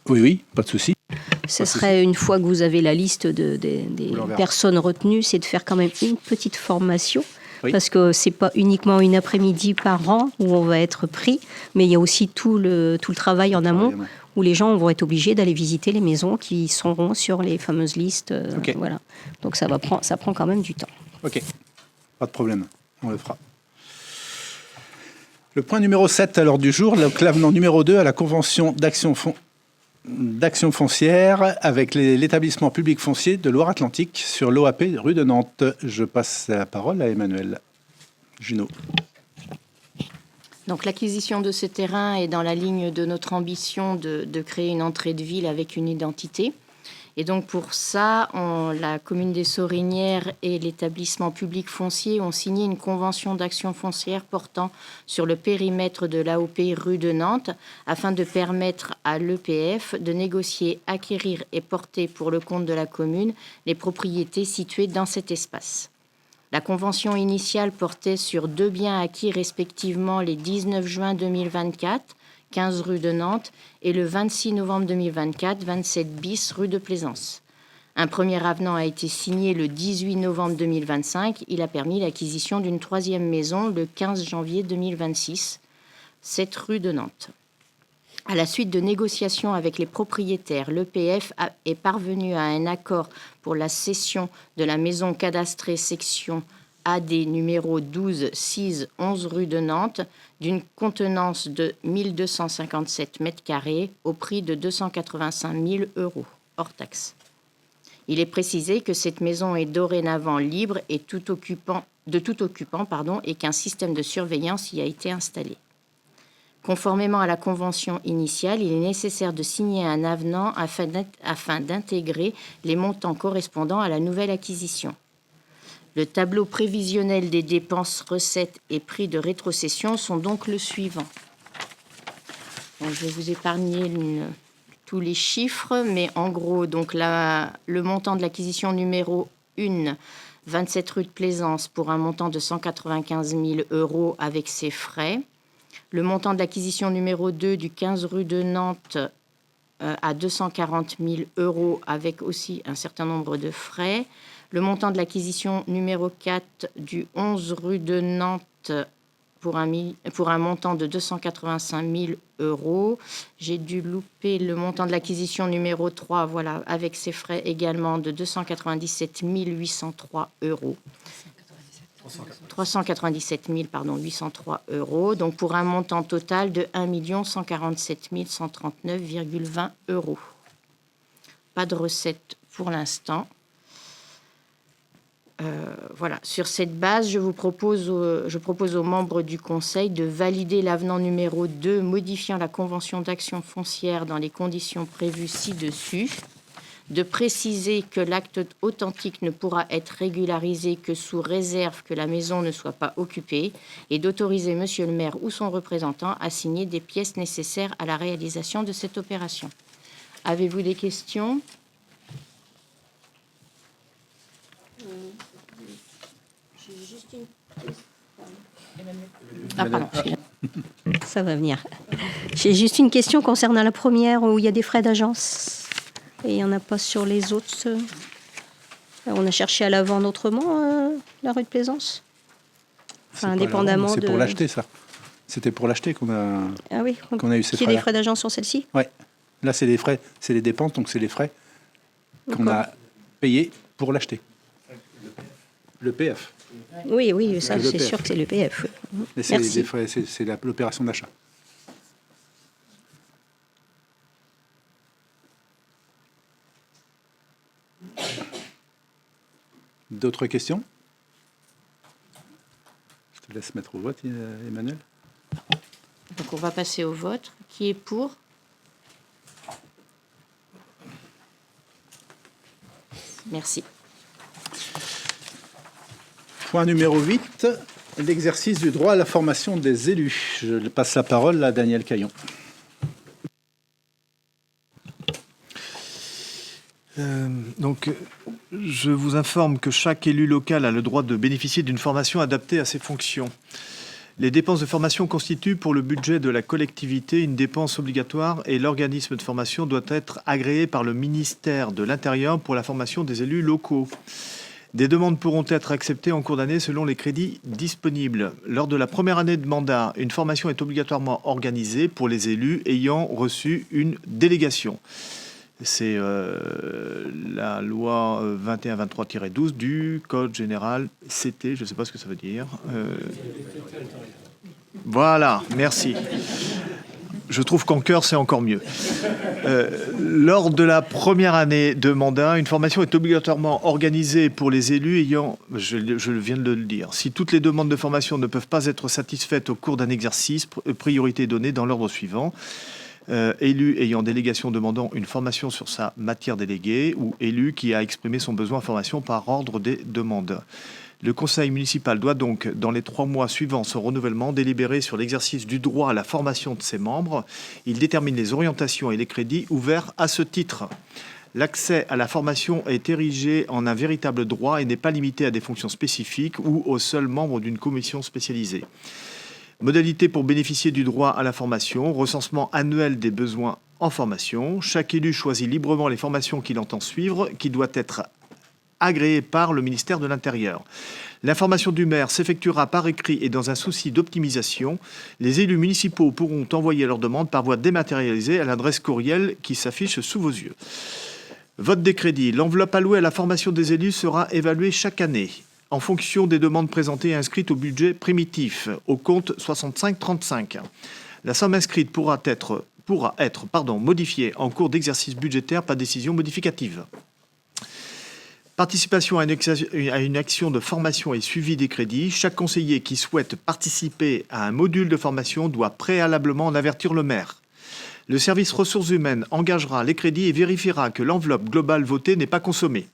Oui, pas de souci. Ce serait, une fois que vous avez la liste des personnes retenues, c'est de faire quand même une petite formation. Oui. Parce que c'est pas uniquement une après-midi par an où on va être pris, mais il y a aussi tout le travail en amont où les gens vont être obligés d'aller visiter les maisons qui seront sur les fameuses listes. Okay. Voilà. Donc ça prend quand même du temps. Ok, pas de problème, on le fera. Le point numéro 7 à l'ordre du jour, l'avenant numéro 2 à la convention d'action d'action foncière avec l'établissement public foncier de Loire-Atlantique sur l'OAP rue de Nantes. Je passe la parole à Emmanuel Junot. Donc l'acquisition de ce terrain est dans la ligne de notre ambition de créer une entrée de ville avec une identité. Et donc pour ça, la commune des Sorinières et l'établissement public foncier ont signé une convention d'action foncière portant sur le périmètre de l'AOP rue de Nantes afin de permettre à l'EPF de négocier, acquérir et porter pour le compte de la commune les propriétés situées dans cet espace. La convention initiale portait sur 2 biens acquis respectivement les 19 juin 2024, 15 rue de Nantes, et le 26 novembre 2024, 27 bis rue de Plaisance. Un premier avenant a été signé le 18 novembre 2025. Il a permis l'acquisition d'une 3e maison le 15 janvier 2026, 7 rue de Nantes. À la suite de négociations avec les propriétaires, l'EPF est parvenu à un accord pour la cession de la maison cadastrée section AD numéro 12 6 11 rue de Nantes d'une contenance de 1257 mètres carrés au prix de 285 000 € hors taxe. Il est précisé que cette maison est dorénavant libre et de tout occupant et qu'un système de surveillance y a été installé. Conformément à la convention initiale, il est nécessaire de signer un avenant afin d'intégrer les montants correspondant à la nouvelle acquisition. Le tableau prévisionnel des dépenses, recettes et prix de rétrocession sont donc le suivant. Donc, je vais vous épargner tous les chiffres, mais en gros, donc le montant de l'acquisition numéro 1, 27 rue de Plaisance, pour un montant de 195 000 € avec ses frais. Le montant de l'acquisition numéro 2 du 15 rue de Nantes à 240 000 € avec aussi un certain nombre de frais. Le montant de l'acquisition numéro 4 du 11 rue de Nantes pour un montant de 285 000 €. J'ai dû louper le montant de l'acquisition numéro 3, voilà, avec ses frais également de 297 803 €. 397 803 €, donc pour un montant total de 1 147 139,20 €. Pas de recette pour l'instant. Voilà. Sur cette base, je propose aux membres du Conseil de valider l'avenant numéro 2 modifiant la convention d'action foncière dans les conditions prévues ci-dessus, de préciser que l'acte authentique ne pourra être régularisé que sous réserve que la maison ne soit pas occupée et d'autoriser Monsieur le maire ou son représentant à signer des pièces nécessaires à la réalisation de cette opération. Avez-vous des questions ? Ah, pardon. Ça va venir. J'ai juste une question concernant la première où il y a des frais d'agence. Et il n'y en a pas sur les autres. On a cherché à la vendre autrement, la rue de Plaisance. Enfin, indépendamment de... C'est pour l'acheter, ça. C'était pour l'acheter qu'on a, qu'on a eu ces frais. Il y a des frais d'agence sur celle-ci ? Oui. Là, c'est les frais, c'est les dépenses, donc c'est les frais qu'on a payés pour l'acheter. Le PF. Oui, ça, c'est sûr que c'est le PF. Mais c'est les frais, c'est l'opération d'achat. D'autres questions ? Je te laisse mettre au vote, Emmanuel. Donc on va passer au vote. Qui est pour ? Merci. Point numéro 8, l'exercice du droit à la formation des élus. Je passe la parole à Daniel Caillon. Donc, je vous informe que chaque élu local a le droit de bénéficier d'une formation adaptée à ses fonctions. Les dépenses de formation constituent pour le budget de la collectivité une dépense obligatoire et l'organisme de formation doit être agréé par le ministère de l'Intérieur pour la formation des élus locaux. Des demandes pourront être acceptées en cours d'année selon les crédits disponibles. Lors de la première année de mandat, une formation est obligatoirement organisée pour les élus ayant reçu une délégation. C'est la loi 2123-12 du Code général CT, je ne sais pas ce que ça veut dire. Voilà, merci. Je trouve qu'en cœur, c'est encore mieux. Lors de la première année de mandat, une formation est obligatoirement organisée pour les élus ayant, je viens de le dire, si toutes les demandes de formation ne peuvent pas être satisfaites au cours d'un exercice, priorité est donnée dans l'ordre suivant. Élu ayant délégation demandant une formation sur sa matière déléguée ou élu qui a exprimé son besoin de formation par ordre des demandes. Le conseil municipal doit donc, dans les 3 mois suivant son renouvellement, délibérer sur l'exercice du droit à la formation de ses membres. Il détermine les orientations et les crédits ouverts à ce titre. L'accès à la formation est érigé en un véritable droit et n'est pas limité à des fonctions spécifiques ou aux seuls membres d'une commission spécialisée. Modalité pour bénéficier du droit à la formation, recensement annuel des besoins en formation. Chaque élu choisit librement les formations qu'il entend suivre, qui doit être agréé par le ministère de l'Intérieur. L'information du maire s'effectuera par écrit et dans un souci d'optimisation. Les élus municipaux pourront envoyer leur demande par voie dématérialisée à l'adresse courriel qui s'affiche sous vos yeux. Vote des crédits. L'enveloppe allouée à la formation des élus sera évaluée chaque année en fonction des demandes présentées et inscrites au budget primitif, au compte 6535. La somme inscrite pourra être modifiée en cours d'exercice budgétaire par décision modificative. Participation à une action de formation et suivi des crédits. Chaque conseiller qui souhaite participer à un module de formation doit préalablement en avertir le maire. Le service ressources humaines engagera les crédits et vérifiera que l'enveloppe globale votée n'est pas consommée.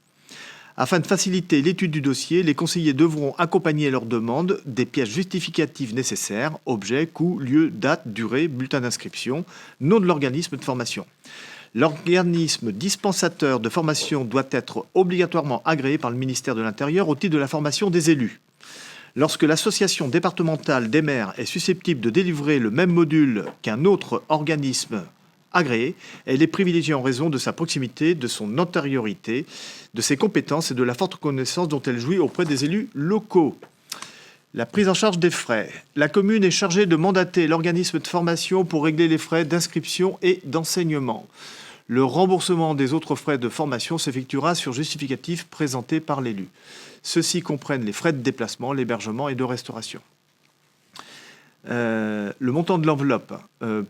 Afin de faciliter l'étude du dossier, les conseillers devront accompagner leur demande des pièces justificatives nécessaires, objet, coût, lieu, date, durée, bulletin d'inscription, nom de l'organisme de formation. L'organisme dispensateur de formation doit être obligatoirement agréé par le ministère de l'Intérieur au titre de la formation des élus. Lorsque l'association départementale des maires est susceptible de délivrer le même module qu'un autre organisme agréé, elle est privilégiée en raison de sa proximité, de son antériorité, de ses compétences et de la forte connaissance dont elle jouit auprès des élus locaux. La prise en charge des frais. La commune est chargée de mandater l'organisme de formation pour régler les frais d'inscription et d'enseignement. Le remboursement des autres frais de formation s'effectuera sur justificatif présenté par l'élu. Ceux-ci comprennent les frais de déplacement, l'hébergement et de restauration. Le montant de l'enveloppe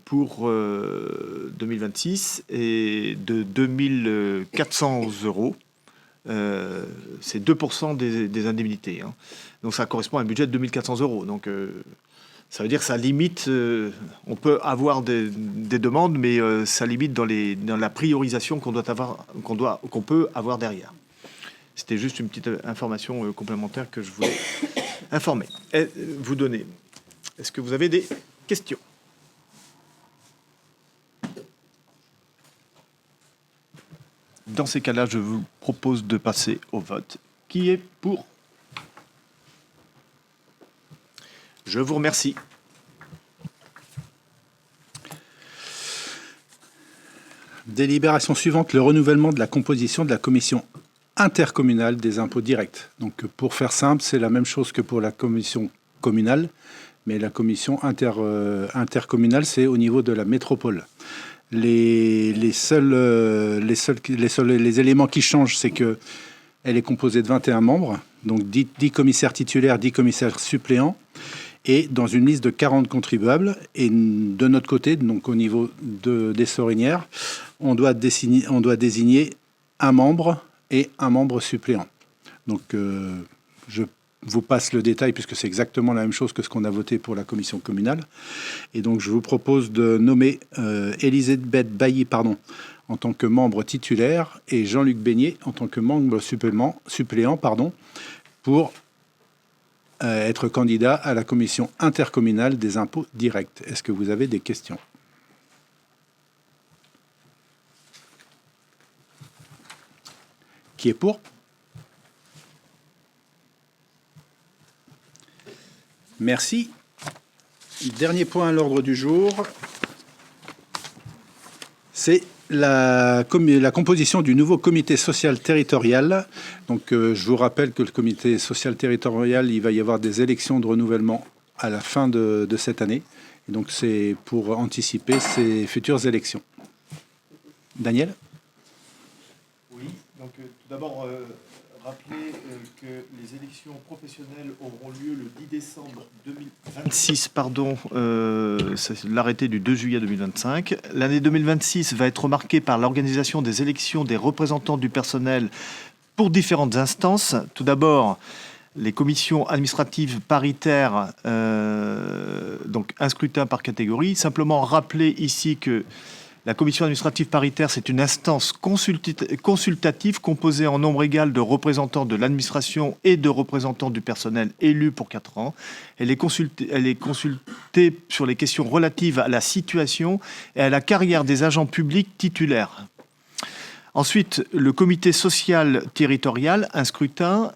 pour 2026 est de 2400 €. C'est 2% des indemnités. Hein. Donc ça correspond à un budget de 2400 €. Donc ça veut dire que ça limite, on peut avoir des demandes, mais ça limite dans la priorisation qu'on peut avoir derrière. C'était juste une petite information complémentaire que je voulais informer. Vous donner. Est-ce que vous avez des questions ? Dans ces cas-là, je vous propose de passer au vote. Qui est pour ? Je vous remercie. Délibération suivante, le renouvellement de la composition de la commission intercommunale des impôts directs. Donc pour faire simple, c'est la même chose que pour la commission communale, mais la commission intercommunale, c'est au niveau de la métropole. Les éléments qui changent, c'est qu'elle est composée de 21 membres, donc 10 commissaires titulaires, 10 commissaires suppléants, et dans une liste de 40 contribuables. Et de notre côté, donc au niveau des Sorinières, on doit désigner un membre et un membre suppléant. Donc je vous passe le détail puisque c'est exactement la même chose que ce qu'on a voté pour la commission communale. Et donc je vous propose de nommer Elisabeth Bailly en tant que membre titulaire et Jean-Luc Beignet en tant que membre suppléant pour être candidat à la commission intercommunale des impôts directs. Est-ce que vous avez des questions ? Qui est pour ? Merci. Dernier point à l'ordre du jour, c'est la composition du nouveau comité social territorial. Donc, je vous rappelle que le comité social territorial, il va y avoir des élections de renouvellement à la fin de cette année. Et donc, c'est pour anticiper ces futures élections. Daniel ? Oui, donc tout d'abord, rappeler que les élections professionnelles auront lieu le 10 décembre 2026, c'est l'arrêté du 2 juillet 2025. L'année 2026 va être marquée par l'organisation des élections des représentants du personnel pour différentes instances. Tout d'abord, les commissions administratives paritaires, donc un scrutin par catégorie. Simplement rappeler ici que la commission administrative paritaire, c'est une instance consultative composée en nombre égal de représentants de l'administration et de représentants du personnel élus pour 4 ans. Elle est consultée sur les questions relatives à la situation et à la carrière des agents publics titulaires. Ensuite, le comité social territorial, un scrutin,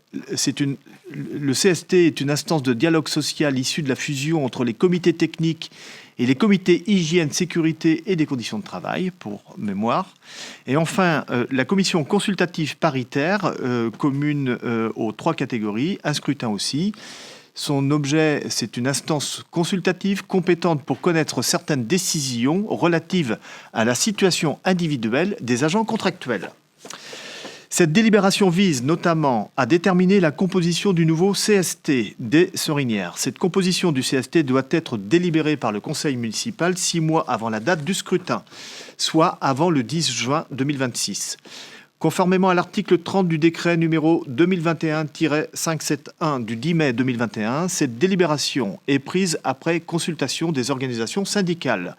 le CST est une instance de dialogue social issue de la fusion entre les comités techniques et les comités hygiène, sécurité et des conditions de travail, pour mémoire. Et enfin, la commission consultative paritaire, commune aux 3 catégories, un scrutin aussi. Son objet, c'est une instance consultative compétente pour connaître certaines décisions relatives à la situation individuelle des agents contractuels. Cette délibération vise notamment à déterminer la composition du nouveau CST des Sorinières. Cette composition du CST doit être délibérée par le conseil municipal 6 mois avant la date du scrutin, soit avant le 10 juin 2026. Conformément à l'article 30 du décret numéro 2021-571 du 10 mai 2021, cette délibération est prise après consultation des organisations syndicales,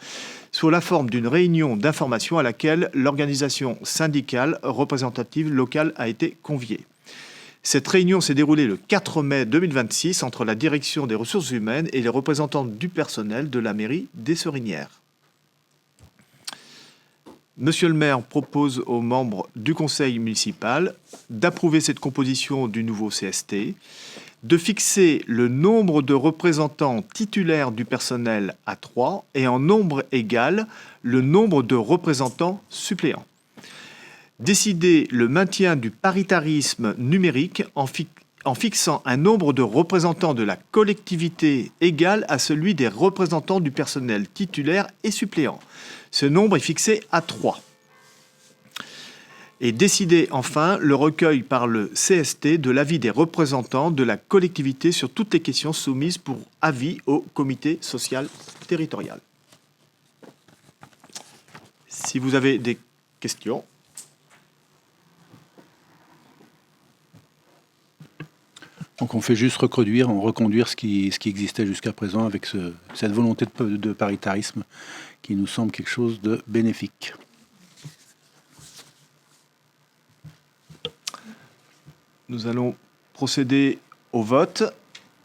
sous la forme d'une réunion d'information à laquelle l'organisation syndicale représentative locale a été conviée. Cette réunion s'est déroulée le 4 mai 2026 entre la direction des ressources humaines et les représentants du personnel de la mairie des Sorinières. Monsieur le maire propose aux membres du conseil municipal d'approuver cette composition du nouveau CST, de fixer le nombre de représentants titulaires du personnel à 3 et en nombre égal le nombre de représentants suppléants. Décider le maintien du paritarisme numérique en fixant un nombre de représentants de la collectivité égal à celui des représentants du personnel titulaire et suppléant. Ce nombre est fixé à 3. Et décider enfin le recueil par le CST de l'avis des représentants de la collectivité sur toutes les questions soumises pour avis au comité social territorial. Si vous avez des questions. Donc on fait juste reconduire ce qui existait jusqu'à présent avec cette volonté de paritarisme qui nous semble quelque chose de bénéfique. Nous allons procéder au vote.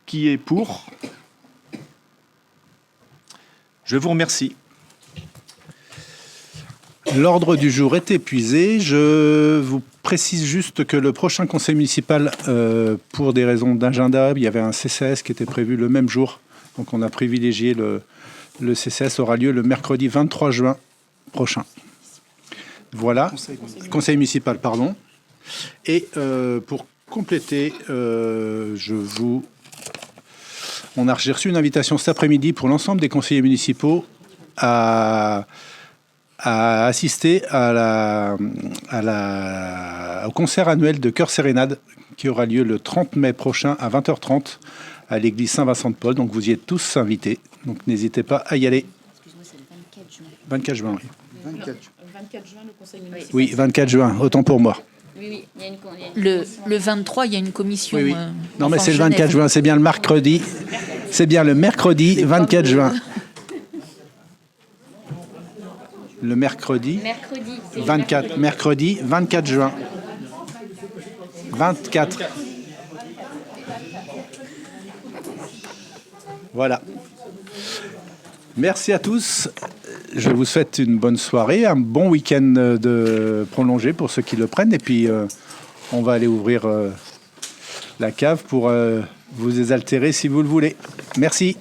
Qui est pour? Je vous remercie. L'ordre du jour est épuisé. Je vous précise juste que le prochain conseil municipal, pour des raisons d'agenda, il y avait un CCAS qui était prévu le même jour. Donc on a privilégié le CCAS aura lieu le mercredi 23 juin prochain. Voilà. Conseil municipal, pardon. Et pour compléter, j'ai reçu une invitation cet après-midi pour l'ensemble des conseillers municipaux à assister au concert annuel de Chœur Sérénade qui aura lieu le 30 mai prochain à 20h30 à l'église Saint-Vincent-de-Paul. Donc vous y êtes tous invités. Donc n'hésitez pas à y aller. Excuse-moi, c'est le 24 juin. 24 juin, oui. 24 juin, le conseil municipal. Oui, 24 juin, autant pour moi. Oui, il y a une le 23, il y a une commission. Oui. Non, mais c'est le 24 juin, c'est bien le mercredi. C'est bien le mercredi 24 juin. Le mercredi 24 juin. 24. Voilà. Merci à tous. Je vous souhaite une bonne soirée, un bon week-end de prolongé pour ceux qui le prennent. Et puis, on va aller ouvrir la cave pour vous désaltérer si vous le voulez. Merci.